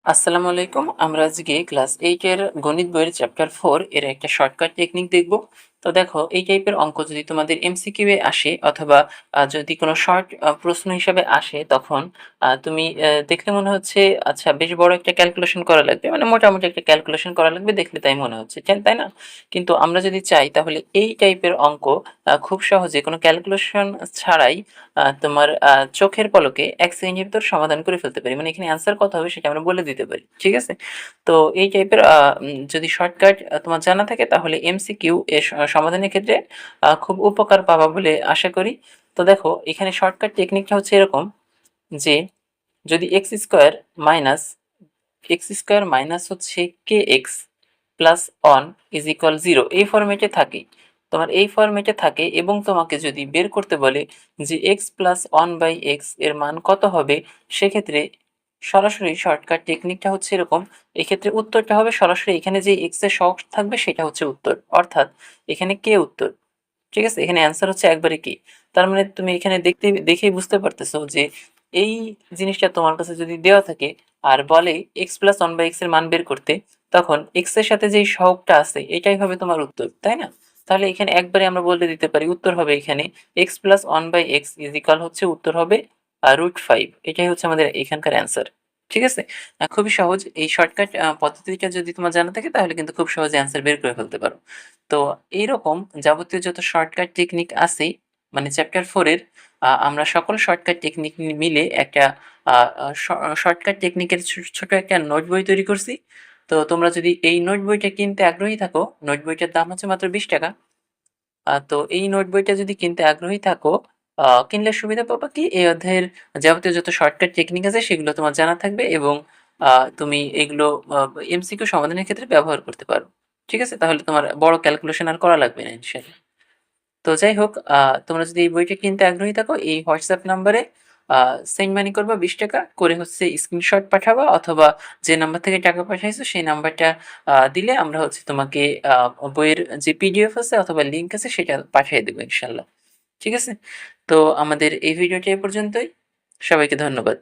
আসসালামু আলাইকুম। আমরা আজকে ক্লাস 8 এর গণিত বইয়ের চ্যাপ্টার 4 এর একটা শর্টকাট টেকনিক দেখব। তো দেখো, এই টাইপের অঙ্ক যদি তোমাদের এমসিকিউ এ আসে অথবা যদি কোনো শর্ট প্রশ্ন হিসাবে আসে, তখন তুমি দেখলে মনে হচ্ছে আচ্ছা বেশ বড় একটা ক্যালকুলেশন করা লাগবে, মানে মোটামুটি একটা ক্যালকুলেশন করা লাগবে দেখলে তাই মনে হচ্ছে, তাই না? কিন্তু আমরা যদি চাই তাহলে এই টাইপের অঙ্ক খুব সহজে কোনো ক্যালকুলেশন ছাড়াই তোমার চোখের পলকে ১ সেকেন্ডের ভিতর সমাধান করে ফেলতে পারি। মানে এখানে অ্যান্সার কত হবে সেটা আমরা বলে দিতে পারি। ঠিক আছে? তো এই টাইপের যদি শর্টকাট তোমার জানা থাকে তাহলে এমসিকিউ এর সমাধানের ক্ষেত্রে খুব উপকার পাবা বলে আশা করি। তো দেখো, এখানে শর্টকাট টেকনিকটা হচ্ছে এরকম যে, যদি x² মাইনাস হচ্ছে kx প্লাস 1 ইজ ইকুয়াল 0 এই ফরম্যাটে থাকে, তোমার এই ফরম্যাটে থাকে এবং তোমাকে যদি বের করতে বলে যে x প্লাস 1/x এর মান কত হবে, সেক্ষেত্রে সরাসরি শর্টকাট টেকনিকটা হচ্ছে এরকম। এক্ষেত্রে উত্তরটা হবে সরাসরি এখানে যে x এর সহগ থাকবে সেটা হচ্ছে উত্তর, অর্থাৎ এখানে কে উত্তর। ঠিক আছে? এখানে অ্যান্সার হচ্ছে একবারে কি। তার মানে তুমি এখানে দেখেই বুঝতে পারতেছো যে এই জিনিসটা তোমার কাছে যদি দেওয়া থাকে আর বলে x প্লাস 1/x এর মান বের করতে, তখন x এর সাথে যেই সহগটা আছে এটাই হবে তোমার উত্তর, তাই না? তাহলে এখানে একবারে আমরা বলে দিতে পারি উত্তর হবে এখানে x plus 1/x is equal হচ্ছে উত্তর হবে √5। এটাই হচ্ছে আমাদের এখানকার অ্যান্সার। ঠিক আছে? খুবই সহজ। এই শর্টকাট পদ্ধতিটা যদি তোমার জানা থাকে তাহলে কিন্তু খুব সহজে অ্যান্সার বের করে ফেলতে পারো। তো এইরকম যাবতীয় যত শর্টকাট টেকনিক আছে, মানে চ্যাপ্টার 4 এর আমরা সকল শর্টকাট টেকনিক মিলে একটা আ আ শ শর্টকাট টেকনিকের ছোট একটা নোট বই তৈরি করছি। তো তোমরা যদি এই নোট বইটা কিনতে আগ্রহী থাকো, নোট বইটার দাম হচ্ছে মাত্র ৳20। তো এই নোট বইটা যদি কিনতে আগ্রহী থাকো, কিনলে সুবিধা পাবা কি, এই অধ্যায়ের যাবতীয় যত শর্টকাট টেকনিক আছে সেগুলো তোমার জানা থাকবে এবং আ তুমি এগুলো আ এমসিকিউ সমাধানের ক্ষেত্রে ব্যবহার করতে পারো। ঠিক আছে? তাহলে তোমার বড় ক্যালকুলেশন আর করা লাগবে না ইনশাআল্লাহ। তো যাই হোক, তোমরা যদি এই বইটা কিনতে আগ্রহী থাকো, এই হোয়াটসঅ্যাপ নাম্বারে আ সেন্ড মানি করবা ৳20 করে, হচ্ছে স্ক্রিনশট পাঠাবা অথবা যে নাম্বার থেকে টাকা পাঠাইছো সেই নাম্বারটা দিলে আমরা হচ্ছে তোমাকে আ বইয়ের যে পিডিএফ আছে অথবা লিঙ্ক আছে সেটা পাঠিয়ে দেব ইনশাআল্লাহ। ঠিক আছে? তো আমাদের এই ভিডিওটা এ পর্যন্তই। সবাইকে ধন্যবাদ।